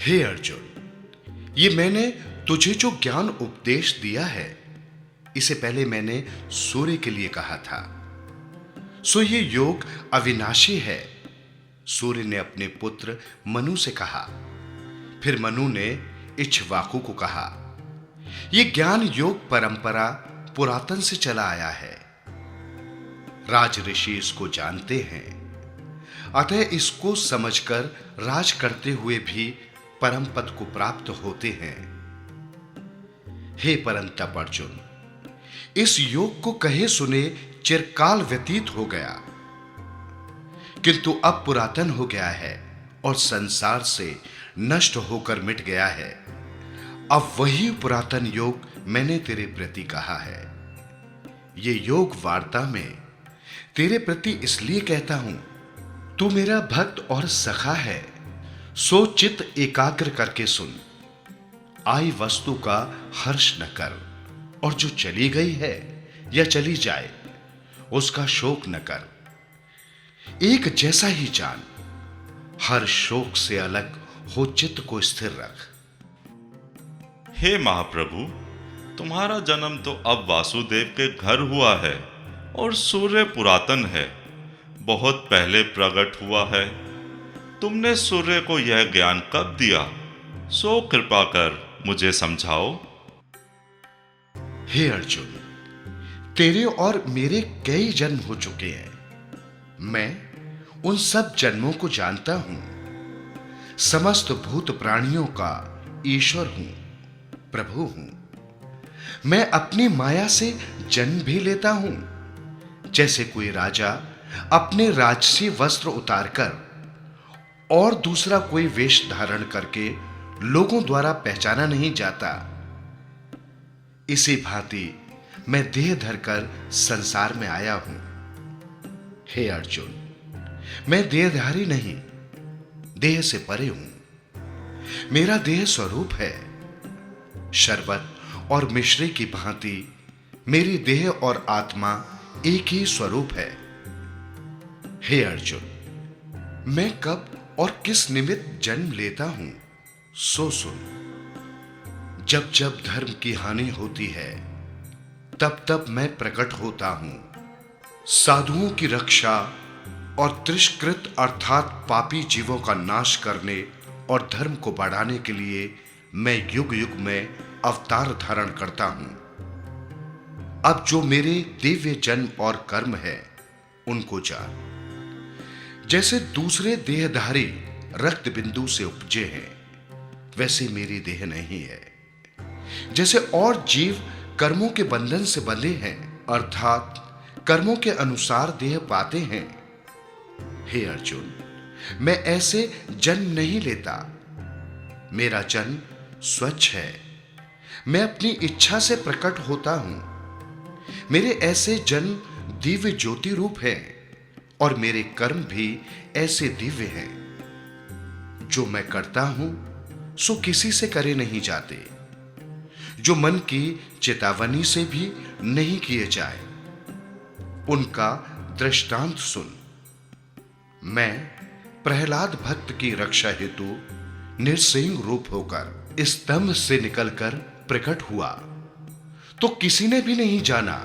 हे अर्जुन, ये मैंने तुझे जो ज्ञान उपदेश दिया है, इसे पहले मैंने सूर्य के लिए कहा था। सो ये योग अविनाशी है। सूर्य ने अपने पुत्र मनु से कहा, फिर मनु ने इक्ष्वाकु को कहा। यह ज्ञान योग परंपरा पुरातन से चला आया है। राज ऋषि इसको जानते हैं, अतः इसको समझकर राज करते हुए भी परम पद को प्राप्त होते हैं। हे परंतप अर्जुन, इस योग को कहे सुने चिरकाल व्यतीत हो गया, किंतु अब पुरातन हो गया है और संसार से नष्ट होकर मिट गया है। अब वही पुरातन योग मैंने तेरे प्रति कहा है। ये योग वार्ता में तेरे प्रति इसलिए कहता हूं, तू मेरा भक्त और सखा है, सो चित्त एकाग्र करके सुन। आई वस्तु का हर्ष न कर, और जो चली गई है या चली जाए उसका शोक न कर। एक जैसा ही जान, हर शोक से अलग हो चित्त को स्थिर रख। हे महाप्रभु, तुम्हारा जन्म तो अब वासुदेव के घर हुआ है और सूर्य पुरातन है, बहुत पहले प्रकट हुआ है। तुमने सूर्य को यह ज्ञान कब दिया, सो कृपा कर मुझे समझाओ। हे अर्जुन, तेरे और मेरे कई जन्म हो चुके हैं। मैं उन सब जन्मों को जानता हूं। समस्त भूत प्राणियों का ईश्वर हूं, प्रभु हूं। मैं अपनी माया से जन्म भी लेता हूं, जैसे कोई राजा अपने राजसी वस्त्र उतारकर और दूसरा कोई वेश धारण करके लोगों द्वारा पहचाना नहीं जाता। इसी भांति मैं देह धरकर संसार में आया हूं। हे अर्जुन, मैं देहधारी नहीं, देह से परे हूं। मेरा देह स्वरूप है। शरबत और मिश्री की भांति मेरी देह और आत्मा एक ही स्वरूप है। हे अर्जुन, मैं कब और किस निमित्त जन्म लेता हूं, सो सुन। जब जब धर्म की हानि होती है, तब तब मैं प्रकट होता हूं। साधुओं की रक्षा और तिरस्कृत अर्थात पापी जीवों का नाश करने और धर्म को बढ़ाने के लिए मैं युग युग में अवतार धारण करता हूं। अब जो मेरे दिव्य जन्म और कर्म है, उनको जान। जैसे दूसरे देहधारी रक्त बिंदु से उपजे हैं, वैसे मेरी देह नहीं है। जैसे और जीव कर्मों के बंधन से बंधे हैं, अर्थात कर्मों के अनुसार देह पाते हैं। हे अर्जुन, मैं ऐसे जन्म नहीं लेता। मेरा जन्म स्वच्छ है। मैं अपनी इच्छा से प्रकट होता हूं। मेरे ऐसे जन्म दिव्य ज्योति रूप है और मेरे कर्म भी ऐसे दिव्य हैं। जो मैं करता हूं सो किसी से करे नहीं जाते, जो मन की चेतावनी से भी नहीं किए जाए। उनका दृष्टांत सुन। मैं प्रहलाद भक्त की रक्षा हेतु नृसिंह रूप होकर स्तंभ से निकलकर प्रकट हुआ, तो किसी ने भी नहीं जाना।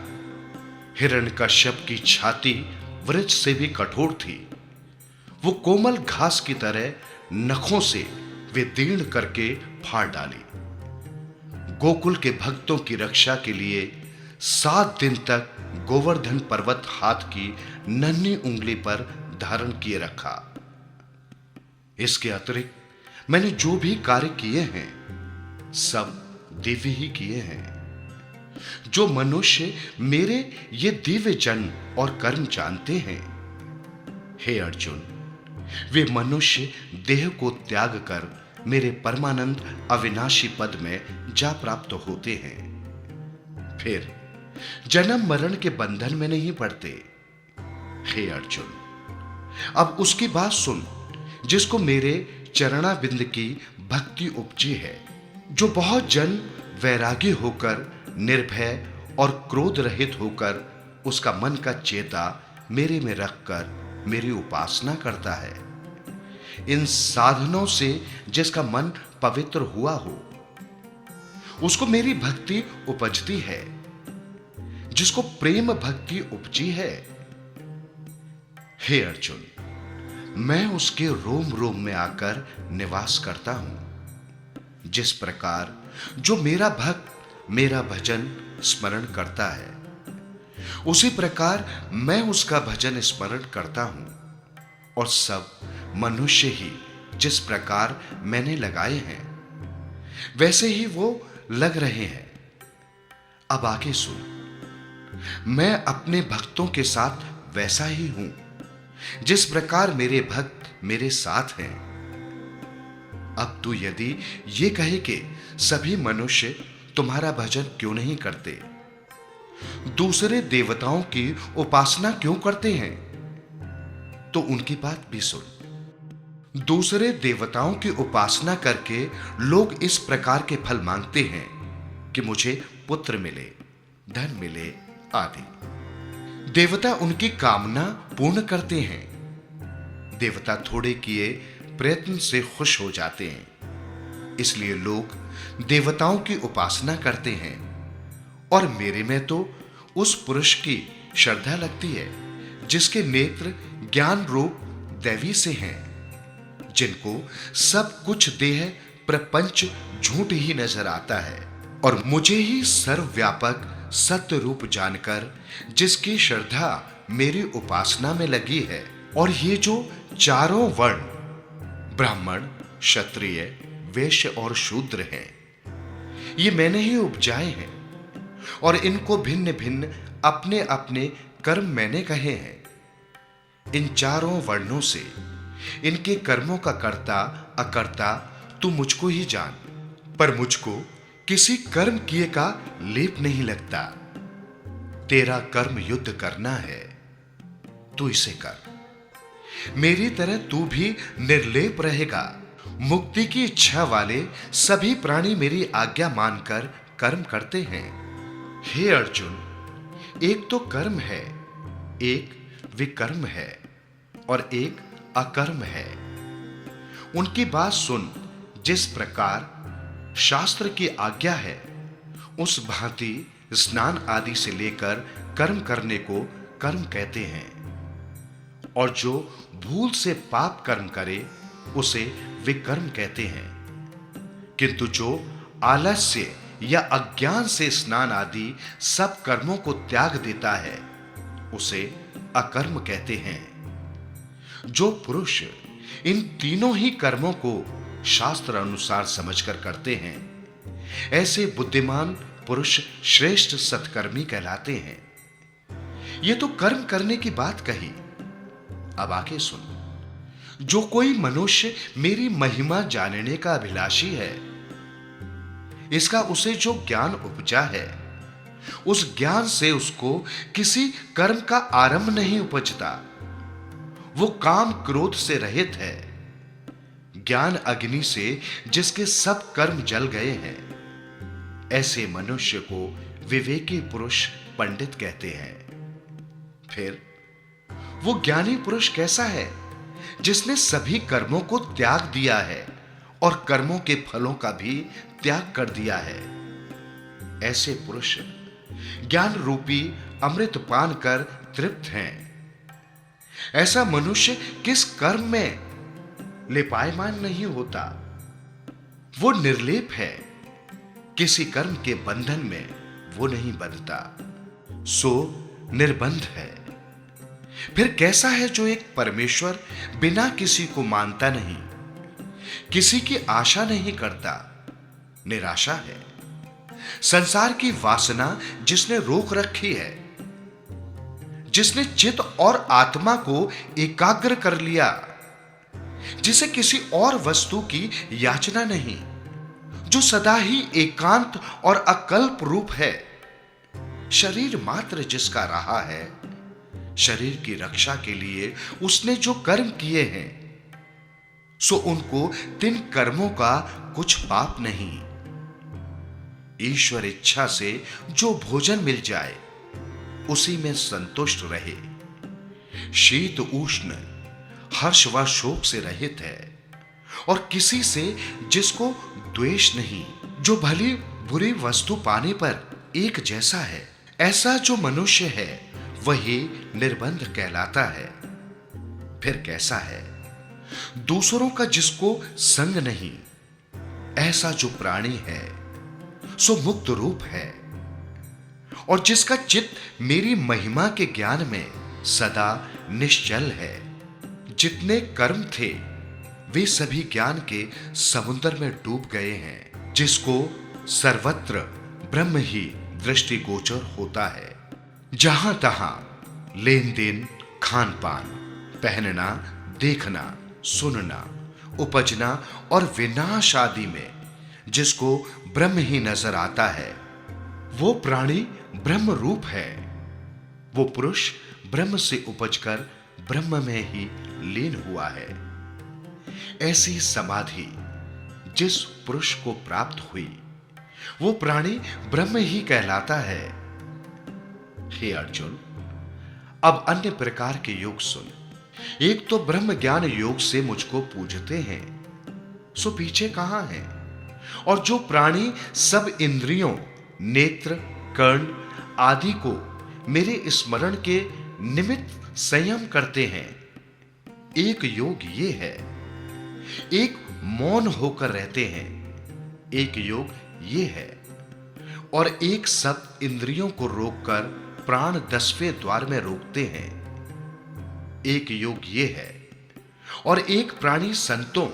हिरण्यकश्यप की छाती वृक्ष से भी कठोर थी। वो कोमल घास की तरह नखों से वे दीर्ण करके फाड़ डाली। गोकुल के भक्तों की रक्षा के लिए 7 दिन तक गोवर्धन पर्वत हाथ की नन्ही उंगली पर धारण किए रखा। इसके अतिरिक्त मैंने जो भी कार्य किए हैं, सब दिव्य ही किए हैं। जो मनुष्य मेरे ये दिव्य जन्म और कर्म जानते हैं, हे अर्जुन, वे मनुष्य देह को त्याग कर मेरे परमानंद अविनाशी पद में जा प्राप्त होते हैं। फिर जन्म मरण के बंधन में नहीं पड़ते। हे अर्जुन, अब उसकी बात सुन जिसको मेरे चरणाबिंद की भक्ति उपजी है, जो बहुत जन वैरागी होकर निर्भय और क्रोध रहित होकर उसका मन का चेता मेरे में रखकर मेरी उपासना करता है। इन साधनों से जिसका मन पवित्र हुआ हो, उसको मेरी भक्ति उपजती है। जिसको प्रेम भक्ति उपजी है, हे अर्जुन, मैं उसके रोम रोम में आकर निवास करता हूं। जिस प्रकार जो मेरा भक्त मेरा भजन स्मरण करता है, उसी प्रकार मैं उसका भजन स्मरण करता हूं। और सब मनुष्य ही जिस प्रकार मैंने लगाए हैं, वैसे ही वो लग रहे हैं। अब आगे सुन, मैं अपने भक्तों के साथ वैसा ही हूं जिस प्रकार मेरे भक्त मेरे साथ हैं। अब तू यदि ये कहे कि सभी मनुष्य तुम्हारा भजन क्यों नहीं करते, दूसरे देवताओं की उपासना क्यों करते हैं, तो उनकी बात भी सुन। दूसरे देवताओं की उपासना करके लोग इस प्रकार के फल मांगते हैं कि मुझे पुत्र मिले, धन मिले आदि। देवता उनकी कामना पूर्ण करते हैं। देवता थोड़े किए प्रयत्न से खुश हो जाते हैं, इसलिए लोग देवताओं की उपासना करते हैं। और मेरे में तो उस पुरुष की श्रद्धा लगती है जिसके नेत्र ज्ञान रूप दैवी से हैं, जिनको सब कुछ देह प्रपंच झूठ ही नजर आता है, और मुझे ही सर्वव्यापक सत्य रूप जानकर जिसकी श्रद्धा मेरी उपासना में लगी है। और ये जो चारों वर्ण ब्राह्मण, क्षत्रिय, वैश्य और शूद्र हैं, ये मैंने ही उपजाए हैं, और इनको भिन्न भिन्न अपने अपने कर्म मैंने कहे हैं। इन चारों वर्णों से इनके कर्मों का कर्ता अकर्ता तू मुझको ही जान, पर मुझको किसी कर्म किए का लेप नहीं लगता। तेरा कर्म युद्ध करना है, तू इसे कर। मेरी तरह तू भी निर्लेप रहेगा। मुक्ति की इच्छा वाले सभी प्राणी मेरी आज्ञा मानकर कर्म करते हैं। हे अर्जुन, एक तो कर्म है, एक विकर्म है, और एक अकर्म है। उनकी बात सुन। जिस प्रकार शास्त्र की आज्ञा है, उस भांति स्नान आदि से लेकर कर्म करने को कर्म कहते हैं। और जो भूल से पाप कर्म करे, उसे विकर्म कहते हैं। किंतु जो आलस्य या अज्ञान से स्नान आदि सब कर्मों को त्याग देता है, उसे अकर्म कहते हैं। जो पुरुष इन तीनों ही कर्मों को शास्त्र अनुसार समझकर करते हैं, ऐसे बुद्धिमान पुरुष श्रेष्ठ सत्कर्मी कहलाते हैं। ये तो कर्म करने की बात कही। अब आगे सुन। जो कोई मनुष्य मेरी महिमा जानने का अभिलाषी है, इसका उसे जो ज्ञान उपजा है, उस ज्ञान से उसको किसी कर्म का आरंभ नहीं उपजता। वो काम क्रोध से रहित है। ज्ञान अग्नि से जिसके सब कर्म जल गए हैं, ऐसे मनुष्य को विवेकी पुरुष पंडित कहते हैं। फिर वो ज्ञानी पुरुष कैसा है, जिसने सभी कर्मों को त्याग दिया है और कर्मों के फलों का भी त्याग कर दिया है। ऐसे पुरुष ज्ञान रूपी अमृत पान कर तृप्त हैं। ऐसा मनुष्य किस कर्म में लिपायमान नहीं होता। वो निर्लेप है, किसी कर्म के बंधन में वो नहीं बंधता, सो निर्बंध है। फिर कैसा है जो एक परमेश्वर बिना किसी को मानता नहीं, किसी की आशा नहीं करता, निराशा है। संसार की वासना जिसने रोक रखी है, जिसने चित्त और आत्मा को एकाग्र कर लिया, जिसे किसी और वस्तु की याचना नहीं, जो सदा ही एकांत और अकल्प रूप है। शरीर मात्र जिसका रहा है, शरीर की रक्षा के लिए उसने जो कर्म किए हैं, सो उनको तिन कर्मों का कुछ पाप नहीं। ईश्वर इच्छा से जो भोजन मिल जाए, उसी में संतुष्ट रहे। शीत उष्ण, हर्ष व शोक से रहित है और किसी से जिसको द्वेष नहीं, जो भली बुरी वस्तु पाने पर एक जैसा है, ऐसा जो मनुष्य है वही निर्बंध कहलाता है। फिर कैसा है दूसरों का जिसको संग नहीं, ऐसा जो प्राणी है सो मुक्त रूप है और जिसका चित्त मेरी महिमा के ज्ञान में सदा निश्चल है। जितने कर्म थे वे सभी ज्ञान के समुद्र में डूब गए हैं, जिसको सर्वत्र ब्रह्म ही दृष्टिगोचर होता है। जहां तहां लेन देन, खान पान, पहनना, देखना, सुनना, उपजना और विनाश आदि में जिसको ब्रह्म ही नजर आता है, वो प्राणी ब्रह्म रूप है। वो पुरुष ब्रह्म से उपजकर ब्रह्म में ही लीन हुआ है। ऐसी समाधि जिस पुरुष को प्राप्त हुई वो प्राणी ब्रह्म ही कहलाता है। हे अर्जुन, अब अन्य प्रकार के योग सुन। एक तो ब्रह्म ज्ञान योग से मुझको पूजते हैं, सो पीछे कहां है? और जो प्राणी सब इंद्रियों, नेत्र, कर्ण आदि को मेरे स्मरण के निमित्त संयम करते हैं, एक योग ये है। एक मौन होकर रहते हैं, एक योग ये है। और एक सब इंद्रियों को रोककर प्राण 10वें द्वार में रोकते हैं, एक योग ये है। और एक प्राणी संतों,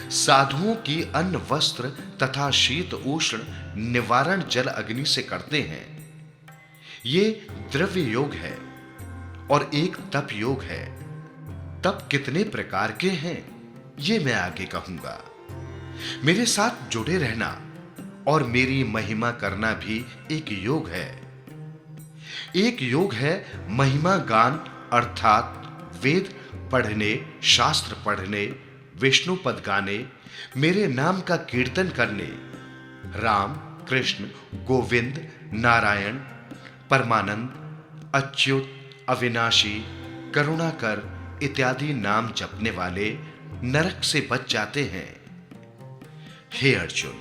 साधुओं की अन्न, वस्त्र तथा शीत उष्ण निवारण जल अग्नि से करते हैं, ये द्रव्य योग है। और एक तप योग है। तप कितने प्रकार के हैं ये मैं आगे कहूंगा। मेरे साथ जुड़े रहना और मेरी महिमा करना भी एक योग है। एक योग है महिमा गान, अर्थात वेद पढ़ने, शास्त्र पढ़ने, विष्णु पद गाने, मेरे नाम का कीर्तन करने, राम, कृष्ण, गोविंद, नारायण, परमानंद, अच्युत, अविनाशी, करुणाकर इत्यादि नाम जपने वाले नरक से बच जाते हैं। हे अर्जुन,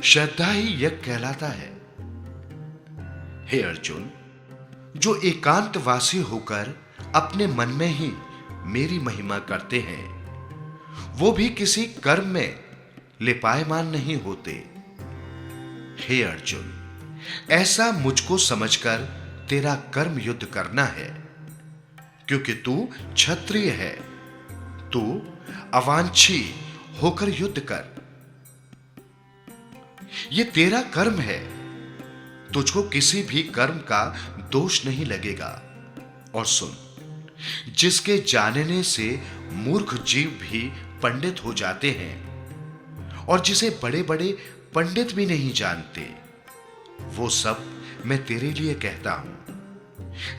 श्रद्धा ही यज्ञ कहलाता है। हे अर्जुन, जो एकांतवासी होकर अपने मन में ही मेरी महिमा करते हैं, वो भी किसी कर्म में लिपायमान नहीं होते। हे अर्जुन, ऐसा मुझको समझकर तेरा कर्म युद्ध करना है, क्योंकि तू क्षत्रिय है। तू अवांछी होकर युद्ध कर, ये तेरा कर्म है। तुझको किसी भी कर्म का दोष नहीं लगेगा। और सुन, जिसके जानने से मूर्ख जीव भी पंडित हो जाते हैं और जिसे बड़े बड़े पंडित भी नहीं जानते, वो सब मैं तेरे लिए कहता हूं,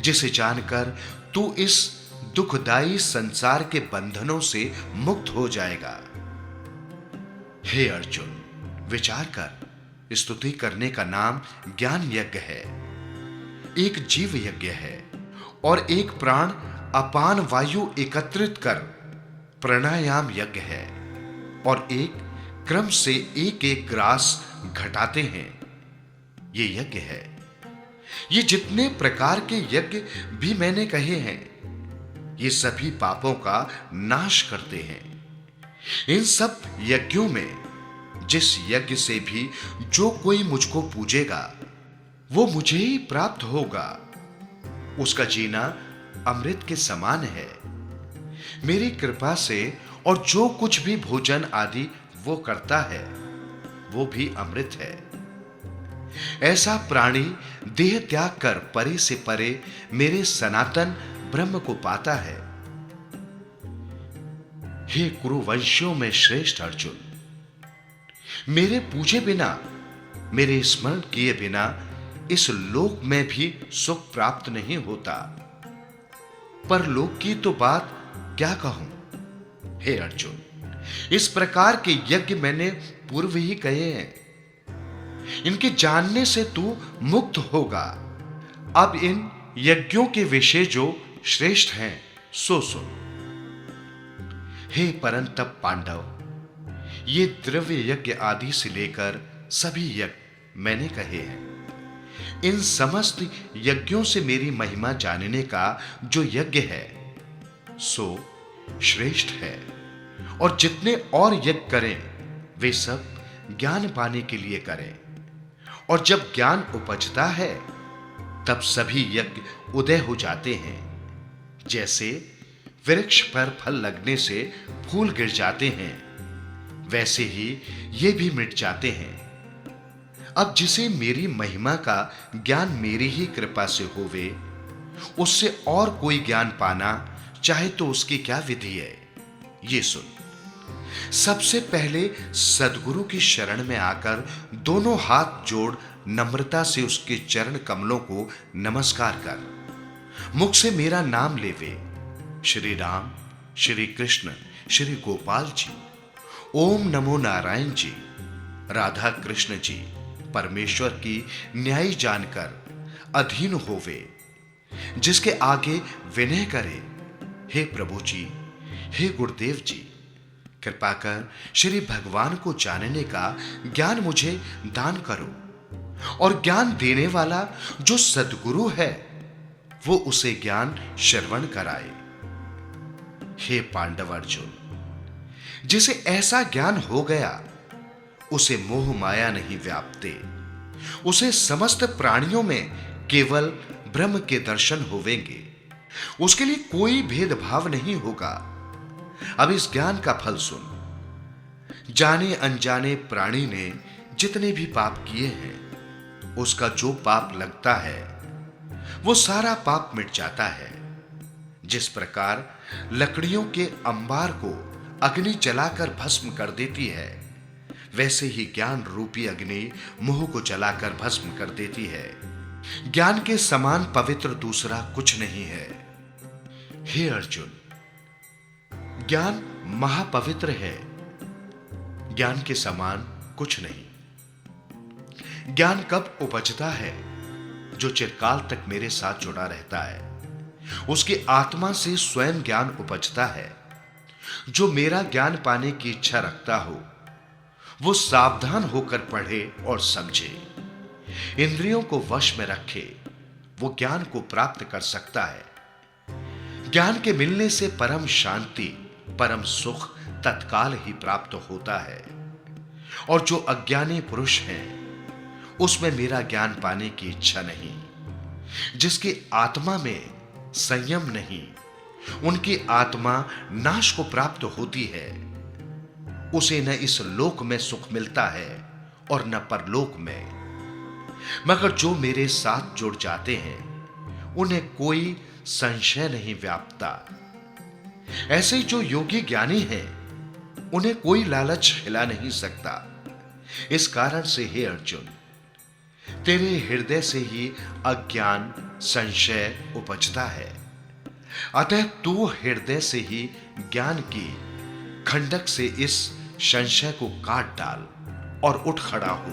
जिसे जानकर तू इस दुखदाई संसार के बंधनों से मुक्त हो जाएगा। हे अर्जुन, विचार कर, स्तुति करने का नाम ज्ञान यज्ञ है, एक जीव यज्ञ है। और एक प्राण अपान वायु एकत्रित कर प्राणायाम यज्ञ है। और एक क्रम से एक एक ग्रास घटाते हैं, ये यज्ञ है। ये जितने प्रकार के यज्ञ भी मैंने कहे हैं, ये सभी पापों का नाश करते हैं। इन सब यज्ञों में जिस यज्ञ से भी जो कोई मुझको पूजेगा, वो मुझे ही प्राप्त होगा। उसका जीना अमृत के समान है। मेरी कृपा से और जो कुछ भी भोजन आदि वो करता है, वो भी अमृत है। ऐसा प्राणी देह त्याग कर परे से परे मेरे सनातन ब्रह्म को पाता है। हे कुरुवंशियों में श्रेष्ठ अर्जुन, मेरे पूजे बिना, मेरे स्मरण किए बिना इस लोक में भी सुख प्राप्त नहीं होता। पर लोक की तो बात क्या कहूं। हे अर्जुन, इस प्रकार के यज्ञ मैंने पूर्व ही कहे हैं, इनके जानने से तू मुक्त होगा। अब इन यज्ञों के विषय जो श्रेष्ठ हैं सो सुन। हे परंतप पांडव, ये द्रव्य यज्ञ आदि से लेकर सभी यज्ञ मैंने कहे हैं। इन समस्त यज्ञों से मेरी महिमा जानने का जो यज्ञ है सो श्रेष्ठ है, और जितने और यज्ञ करें वे सब ज्ञान पाने के लिए करें। और जब ज्ञान उपजता है तब सभी यज्ञ उदय हो जाते हैं। जैसे वृक्ष पर फल लगने से फूल गिर जाते हैं, वैसे ही ये भी मिट जाते हैं। अब जिसे मेरी महिमा का ज्ञान मेरी ही कृपा से होवे, उससे और कोई ज्ञान पाना चाहे तो उसकी क्या विधि है, ये सुन। सबसे पहले सद्गुरु की शरण में आकर दोनों हाथ जोड़ नम्रता से उसके चरण कमलों को नमस्कार कर मुख से मेरा नाम लेवे, श्री राम, श्री कृष्ण, श्री गोपाल जी, ओम नमो नारायण जी, राधा कृष्ण जी, परमेश्वर की न्याय जानकर अधीन होवे, जिसके आगे विनय करे, हे प्रभु जी, हे गुरुदेव जी, कृपा कर श्री भगवान को जानने का ज्ञान मुझे दान करो, और ज्ञान देने वाला जो सद्गुरु है वो उसे ज्ञान श्रवण कराए। हे पांडव अर्जुन, जिसे ऐसा ज्ञान हो गया उसे मोह माया नहीं व्यापते, उसे समस्त प्राणियों में केवल ब्रह्म के दर्शन होवेंगे, उसके लिए कोई भेदभाव नहीं होगा। अब इस ज्ञान का फल सुन। जाने अनजाने प्राणी ने जितने भी पाप किए हैं, उसका जो पाप लगता है वो सारा पाप मिट जाता है। जिस प्रकार लकड़ियों के अंबार को अग्नि जलाकर भस्म कर देती है, वैसे ही ज्ञान रूपी अग्नि मोह को जलाकर भस्म कर देती है। ज्ञान के समान पवित्र दूसरा कुछ नहीं है। हे अर्जुन, ज्ञान महापवित्र है, ज्ञान के समान कुछ नहीं। ज्ञान कब उपजता है? जो चिरकाल तक मेरे साथ जुड़ा रहता है, उसकी आत्मा से स्वयं ज्ञान उपजता है। जो मेरा ज्ञान पाने की इच्छा रखता हो वो सावधान होकर पढ़े और समझे, इंद्रियों को वश में रखे, वो ज्ञान को प्राप्त कर सकता है। ज्ञान के मिलने से परम शांति, परम सुख तत्काल ही प्राप्त होता है। और जो अज्ञानी पुरुष हैं उसमें मेरा ज्ञान पाने की इच्छा नहीं। जिसकी आत्मा में संयम नहीं, उनकी आत्मा नाश को प्राप्त होती है। उसे न इस लोक में सुख मिलता है और न परलोक में। मगर जो मेरे साथ जुड़ जाते हैं उन्हें कोई संशय नहीं व्यापता। ऐसे ही जो योगी ज्ञानी हैं उन्हें कोई लालच हिला नहीं सकता। इस कारण से हे अर्जुन, तेरे हृदय से ही अज्ञान संशय उपजता है। अतः तू हृदय से ही ज्ञान की खंडक से इस संशय को काट डाल और उठ खड़ा हो।